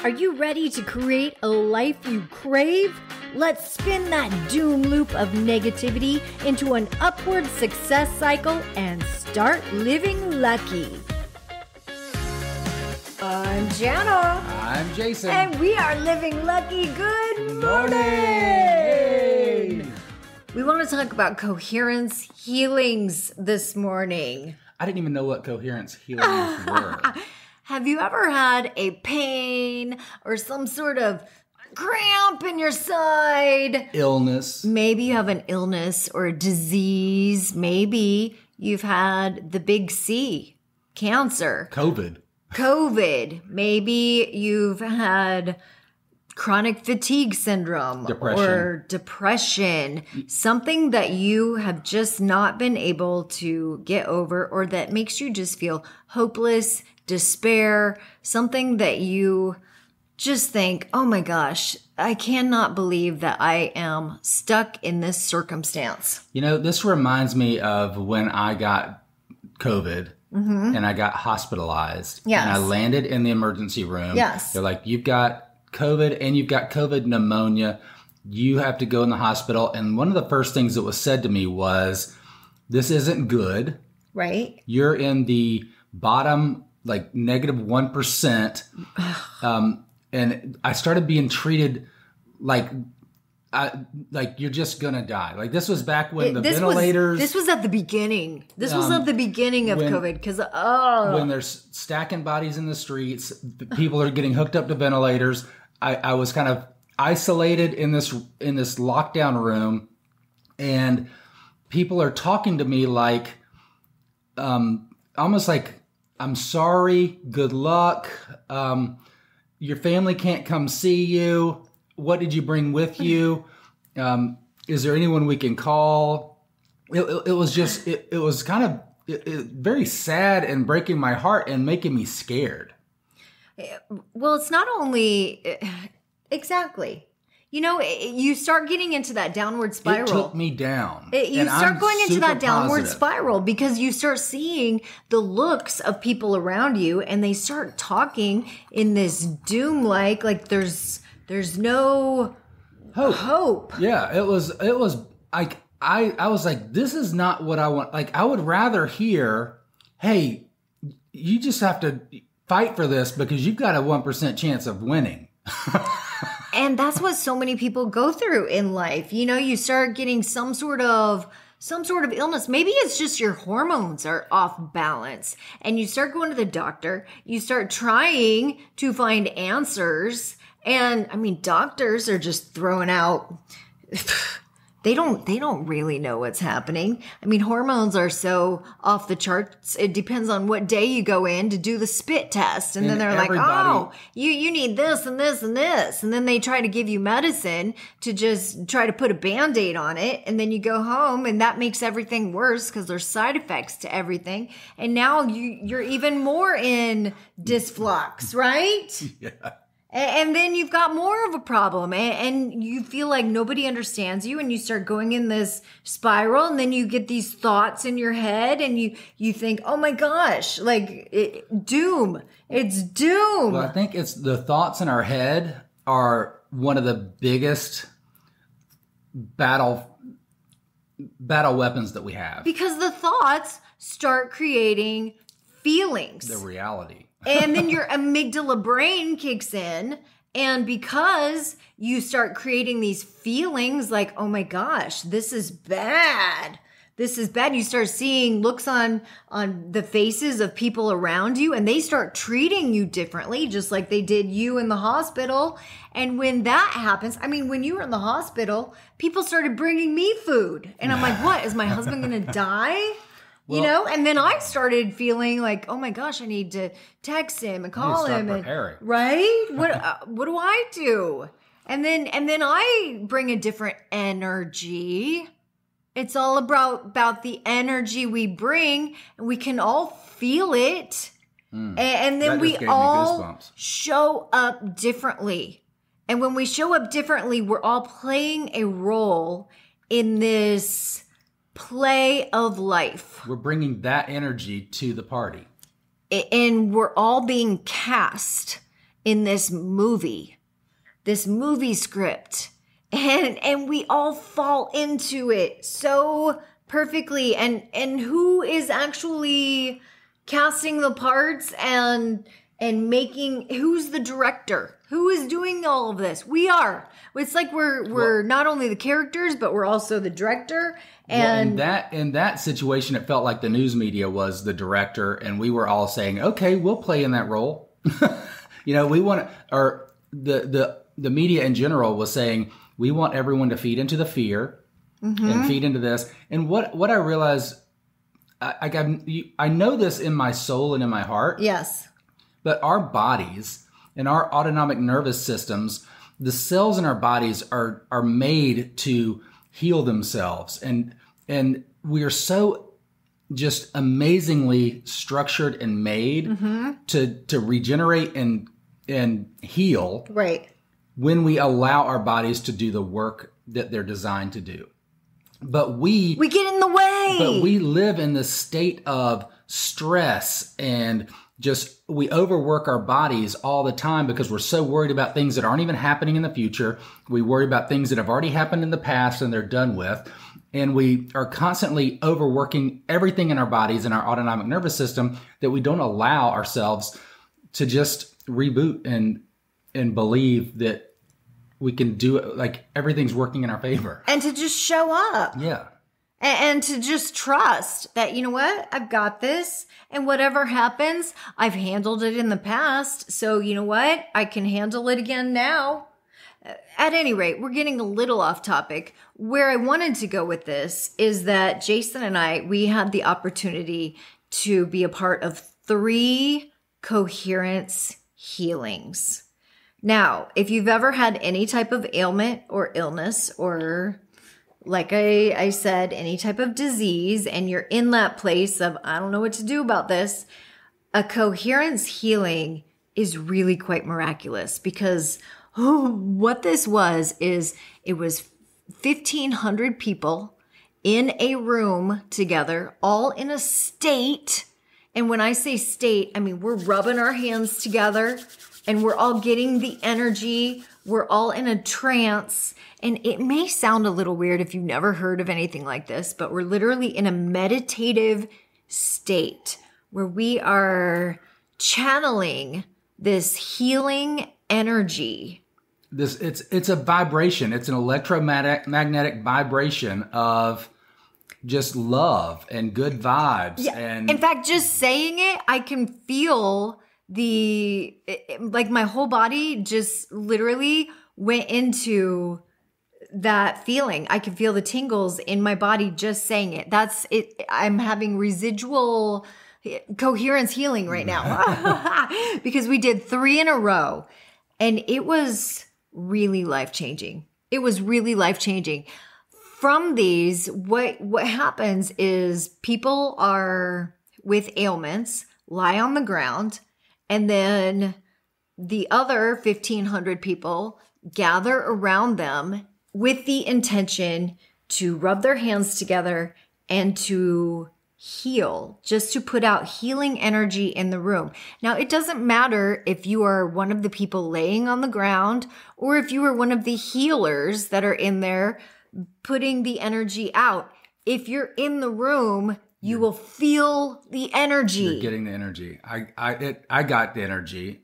Are you ready to create a life you crave? Let's spin that doom loop of negativity into an upward success cycle and start living lucky. I'm Jana. I'm Jason. And we are living lucky. Good morning. Hey. We want to talk about coherence healings this morning. I didn't even know what coherence healings were. Have you ever had a pain or some sort of cramp in your side? Illness. Maybe you have an illness or a disease. Maybe you've had the big C, cancer. COVID. Maybe you've had chronic fatigue syndrome or depression, something that you have just not been able to get over or that makes you just feel hopeless, despair, something that you just think, oh my gosh, I cannot believe that I am stuck in this circumstance. You know, this reminds me of when I got COVID and I got hospitalized. Yes. And I landed in the emergency room. Yes. They're like, you've got COVID and you've got COVID pneumonia. You have to go in the hospital. And one of the first things that was said to me was, this isn't good. Right. You're in the bottom, like negative 1%. And I started being treated like you're just going to die. Like this was back when ventilators. This was at the beginning. This was at the beginning of COVID because, when they're stacking bodies in the streets, people are getting hooked up to ventilators. I was kind of isolated in this lockdown room, and people are talking to me like, almost like, I'm sorry, good luck. Your family can't come see you. What did you bring with you? Is there anyone we can call? It was kind of very sad and breaking my heart and making me scared. Well, it's not only exactly. You know, you start getting into that downward spiral. It took me down. You start going into that downward spiral because you start seeing the looks of people around you, and they start talking in this doom-like there's no hope. Yeah, it was like I was like, this is not what I want. Like I would rather hear, hey, you just have to fight for this because you've got a 1% chance of winning. And that's what so many people go through in life. You know, you start getting some sort of illness. Maybe it's just your hormones are off balance and you start going to the doctor. You start trying to find answers. And I mean, doctors are just throwing out, they don't really know what's happening. I mean, hormones are so off the charts. It depends on what day you go in to do the spit test. And then they're like, oh, you need this and this and this. And then they try to give you medicine to just try to put a Band-Aid on it. And then you go home and that makes everything worse because there's side effects to everything. And now you're even more in dysflux, right? Yeah. And then you've got more of a problem and you feel like nobody understands you and you start going in this spiral and then you get these thoughts in your head and you think, oh my gosh, doom. It's doom. Well, I think it's the thoughts in our head are one of the biggest battle weapons that we have. Because the thoughts start creating feelings. The reality. And then your amygdala brain kicks in. And because you start creating these feelings like, oh my gosh, this is bad. This is bad. You start seeing looks on the faces of people around you and they start treating you differently, just like they did you in the hospital. And when that happens, I mean, when you were in the hospital, people started bringing me food. And I'm like, what? Is my husband going to die? Well, you know, and then I started feeling like, oh my gosh, I need to text him and call him. Right? What do I do? And then I bring a different energy. It's all about the energy we bring, and we can all feel it. And then we all show up differently. And when we show up differently, we're all playing a role in this play of life. We're bringing that energy to the party. And we're all being cast in this movie script. And we all fall into it so perfectly. And who is actually casting the parts and making, who's the director? Who is doing all of this? We are. It's like we're not only the characters, but we're also the director. And in that situation, it felt like the news media was the director, and we were all saying, "Okay, we'll play in that role." We want, or the media in general was saying, we want everyone to feed into the fear and feed into this. And what I realized, I know this in my soul and in my heart. Yes. But our bodies and our autonomic nervous systems, the cells in our bodies are made to heal themselves. And we are so just amazingly structured and made to regenerate and heal. Right. When we allow our bodies to do the work that they're designed to do. But we get in the way. But we live in this state of stress, and just we overwork our bodies all the time because we're so worried about things that aren't even happening in the future. We worry about things that have already happened in the past and they're done with. And we are constantly overworking everything in our bodies and our autonomic nervous system that we don't allow ourselves to just reboot and believe that we can do it, like everything's working in our favor. And to just show up. Yeah. And to just trust that, you know what, I've got this. And whatever happens, I've handled it in the past. So you know what, I can handle it again now. At any rate, we're getting a little off topic. Where I wanted to go with this is that Jason and I, we had the opportunity to be a part of 3 Coherence healings. Now, if you've ever had any type of ailment or illness, or like I said, any type of disease, and you're in that place of, I don't know what to do about this, a Coherence healing is really quite miraculous, because what this was is it was 1,500 people in a room together, all in a state. And when I say state, I mean, we're rubbing our hands together and we're all getting the energy. We're all in a trance. And it may sound a little weird if you've never heard of anything like this, but we're literally in a meditative state where we are channeling this healing energy. It's a vibration. It's an electromagnetic vibration of just love and good vibes. Yeah. And in fact, just saying it, I can feel like my whole body just literally went into that feeling. I can feel the tingles in my body just saying it. That's it. I'm having residual coherence healing right now because we did 3 in a row, and it was really life-changing. It was really life-changing. From these, what happens is people are with ailments, lie on the ground, and then the other 1,500 people gather around them with the intention to rub their hands together and to heal, just to put out healing energy in the room. Now, it doesn't matter if you are one of the people laying on the ground or if you are one of the healers that are in there putting the energy out. If you're in the room, you will feel the energy. You're getting the energy. I got the energy.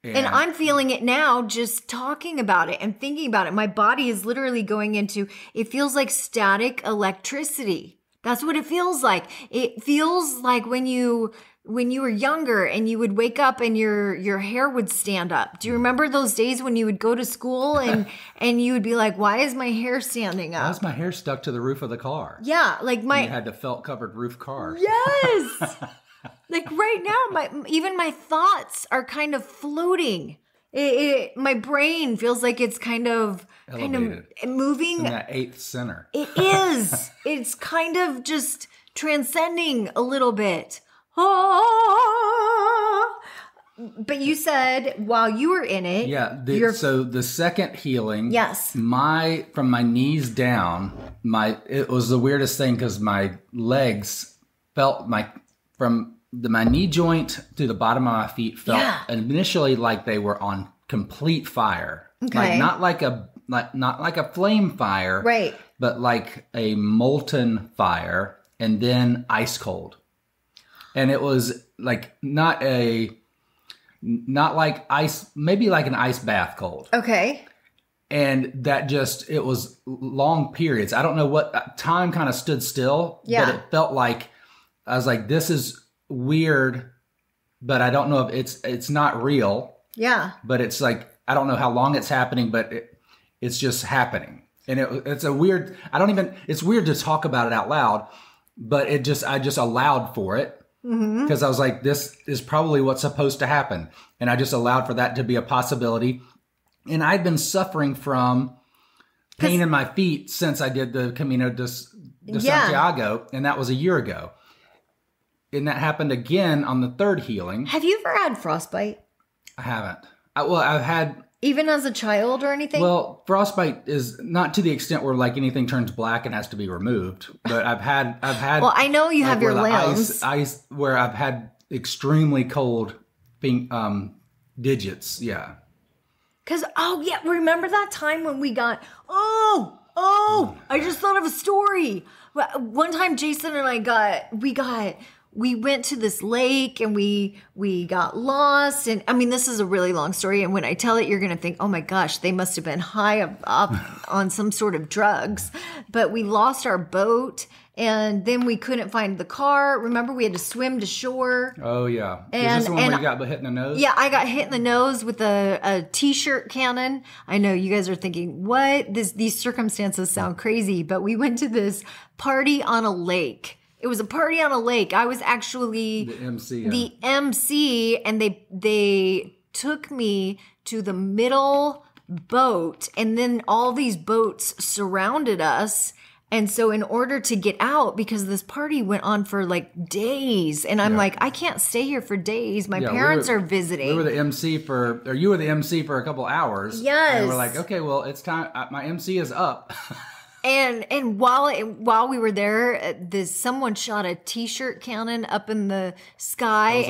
And I'm feeling it now just talking about it and thinking about it. My body is literally going into, it feels like static electricity. That's what it feels like. It feels like when you were younger and you would wake up and your hair would stand up. Do you remember those days when you would go to school and you would be like, why is my hair standing up? Why is my hair stuck to the roof of the car? Yeah, like you had the felt covered roof car. Yes. Like right now, even my thoughts are kind of floating. My brain feels like it's kind of moving. It's in that 8th center. It is. It's kind of just transcending a little bit. Ah. But you said while you were in it, so the second healing, yes, from my knees down, it was the weirdest thing because my legs felt from my knee joint to the bottom of my feet felt initially like they were on complete fire. Okay. Like not like a flame fire, right? But like a molten fire, and then ice cold. And it was like not like ice, maybe like an ice bath cold. Okay. And that it was long periods. I don't know what time kind of stood still, but it felt like I was like, this is weird, but I don't know if it's not real. Yeah. But it's like, I don't know how long it's happening, but it's just happening. And it's it's weird to talk about it out loud, but I just allowed for it. Because I was like, this is probably what's supposed to happen. And I just allowed for that to be a possibility. And I'd been suffering from pain in my feet since I did the Camino de Santiago. And that was a year ago. And that happened again on the third healing. Have you ever had frostbite? I haven't. I've had... Even as a child or anything? Well, frostbite is not to the extent where like anything turns black and has to be removed. But I've had. Well, I know you have your limbs. Ice where I've had extremely cold digits. Yeah. Because remember that time when we got? I just thought of a story. One time, Jason and I we went to this lake and we got lost. And I mean, this is a really long story. And when I tell it, you're going to think, oh my gosh, they must have been high up on some sort of drugs. But we lost our boat and then we couldn't find the car. Remember, we had to swim to shore. Oh, yeah. Is this the one where you got hit in the nose? Yeah, I got hit in the nose with a T-shirt cannon. I know you guys are thinking, what? These circumstances sound crazy. But we went to this party on a lake. It was a party on a lake. I was actually the MC. The MC, and they took me to the middle boat, and then all these boats surrounded us. And so in order to get out, because this party went on for like days, and I'm like, I can't stay here for days. My parents are visiting. You were the MC for a couple hours. Yes. And we're like, okay, well, it's time. My MC is up. And while we were there, someone shot a T-shirt cannon up in the sky,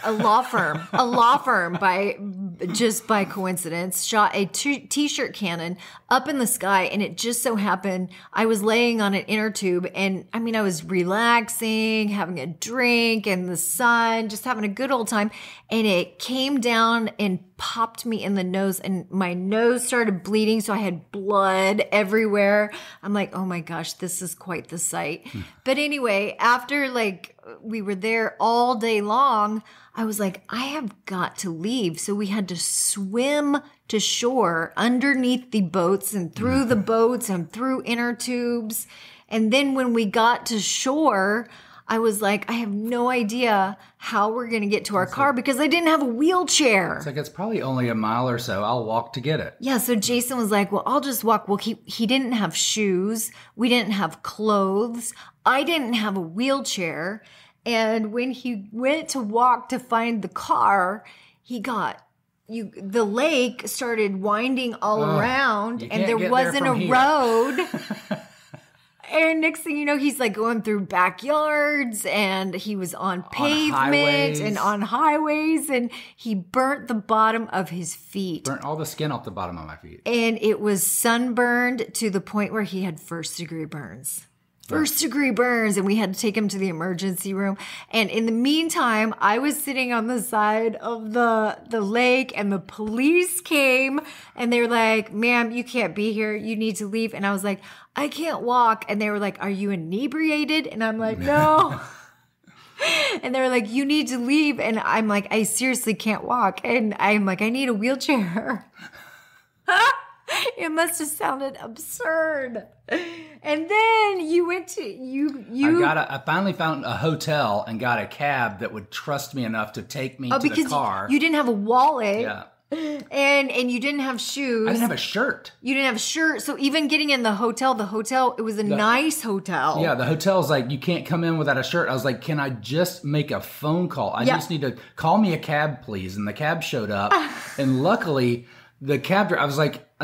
a law firm by coincidence shot a T-shirt cannon up in the sky, and it just so happened I was laying on an inner tube, and I mean I was relaxing, having a drink in the sun, just having a good old time, and it came down and popped me in the nose, and my nose started bleeding, so I had blood everywhere. I'm like, oh my gosh, this is quite the sight. But anyway, after we were there all day long, I was like, I have got to leave. So we had to swim to shore underneath the boats and through the boats and through inner tubes. And then when we got to shore, I was like, I have no idea how we're going to get to our car because I didn't have a wheelchair. It's probably only a mile or so. I'll walk to get it. Yeah. So Jason was like, well, I'll just walk. Well, he didn't have shoes. We didn't have clothes. I didn't have a wheelchair. And when he went to walk to find the car, the lake started winding all around and there wasn't a road. And next thing you know, he's like going through backyards and he was on pavement and on highways and he burnt the bottom of his feet. Burnt all the skin off the bottom of my feet. And it was sunburned to the point where he had first-degree burns. First-degree burns, and we had to take him to the emergency room. And in the meantime, I was sitting on the side of the lake, and the police came, and they were like, ma'am, you can't be here. You need to leave. And I was like, I can't walk. And they were like, are you inebriated? And I'm like, no. And they were like, you need to leave. And I'm like, I seriously can't walk. And I'm like, I need a wheelchair. It must have sounded absurd. And then you went to I finally found a hotel and got a cab that would trust me enough to take me to the car. You didn't have a wallet. Yeah. And you didn't have shoes. I didn't have a shirt. You didn't have a shirt. So even getting in the hotel, it was a nice hotel. Yeah, the hotel's like, you can't come in without a shirt. I was like, can I just make a phone call? I just need to call me a cab, please. And the cab showed up. And luckily, the cab driver, I was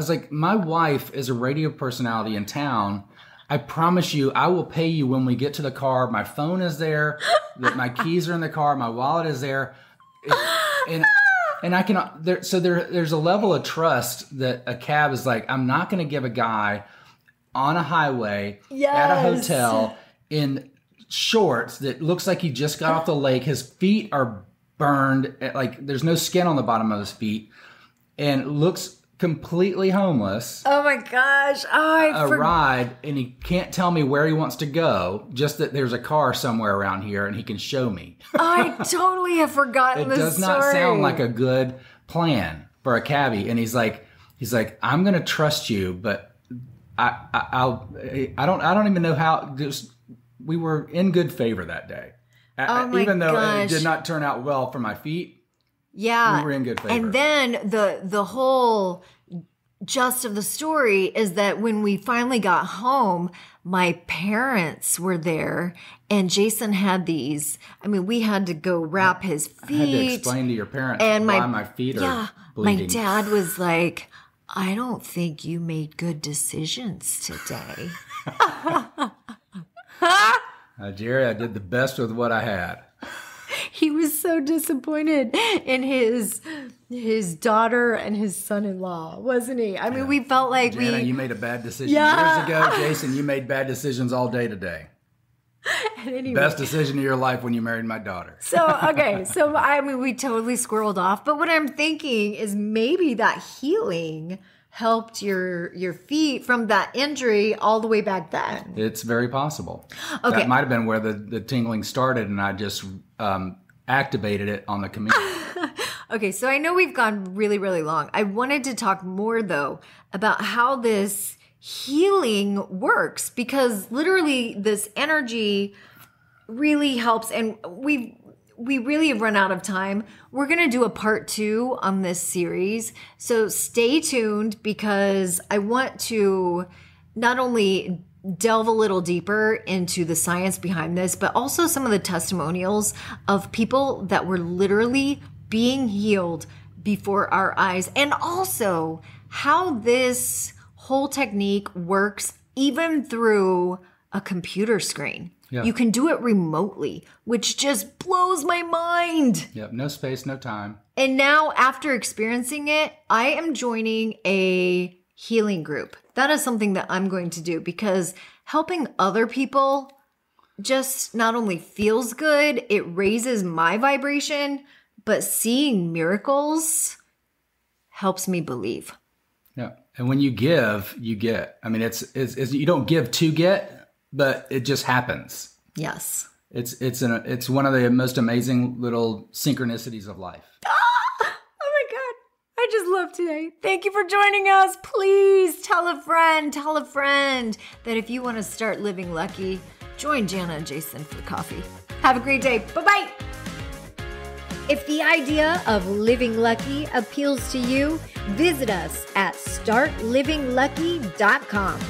like, my wife is a radio personality in town. I promise you, I will pay you when we get to the car. My phone is there. My keys are in the car. My wallet is there. And I can, there's a level of trust that a cab is like, I'm not going to give a guy on a highway at a hotel in shorts that looks like he just got off the lake. His feet are burned. Like there's no skin on the bottom of his feet and looks completely homeless. Oh my gosh. Oh, ride, and he can't tell me where he wants to go, just that there's a car somewhere around here and he can show me. I totally have forgotten this story. It does not sound like a good plan for a cabbie. And he's like, I'm going to trust you, but I don't even know how. We were in good favor that day. Even though it did not turn out well for my feet. Yeah. We were in good favor. And then the whole gist of the story is that when we finally got home, my parents were there and Jason had these. I mean, we had to go wrap his feet. I had to explain to your parents why my feet are bleeding. My dad was like, I don't think you made good decisions today. Jerry, I did the best with what I had. He was so disappointed in his daughter and his son-in-law, wasn't he? I mean, we felt like Jana, you made a bad decision years ago. Jason, you made bad decisions all day today. Anyway. Best decision of your life when you married my daughter. We totally squirreled off. But what I'm thinking is maybe that healing helped your feet from that injury all the way back then. It's very possible. Okay. That might have been where the tingling started, and I just activated it on the commute. Okay, so I know we've gone really, really long. I wanted to talk more, though, about how this healing works, because literally this energy really helps, and we really have run out of time. We're going to do a part 2 on this series. So stay tuned, because I want to not only delve a little deeper into the science behind this, but also some of the testimonials of people that were literally being healed before our eyes. And also how this whole technique works even through a computer screen. Yeah. You can do it remotely, which just blows my mind. Yep, no space, no time. And now, after experiencing it, I am joining a healing group. That is something that I'm going to do, because helping other people just not only feels good, it raises my vibration, but seeing miracles helps me believe. Yeah, and when you give, you get. I mean, it's you don't give to get, but it just happens. Yes. It's one of the most amazing little synchronicities of life. Oh my God. I just love today. Thank you for joining us. Please tell a friend that if you want to start living lucky, join Jana and Jason for coffee. Have a great day. Bye-bye. If the idea of living lucky appeals to you, visit us at startlivinglucky.com.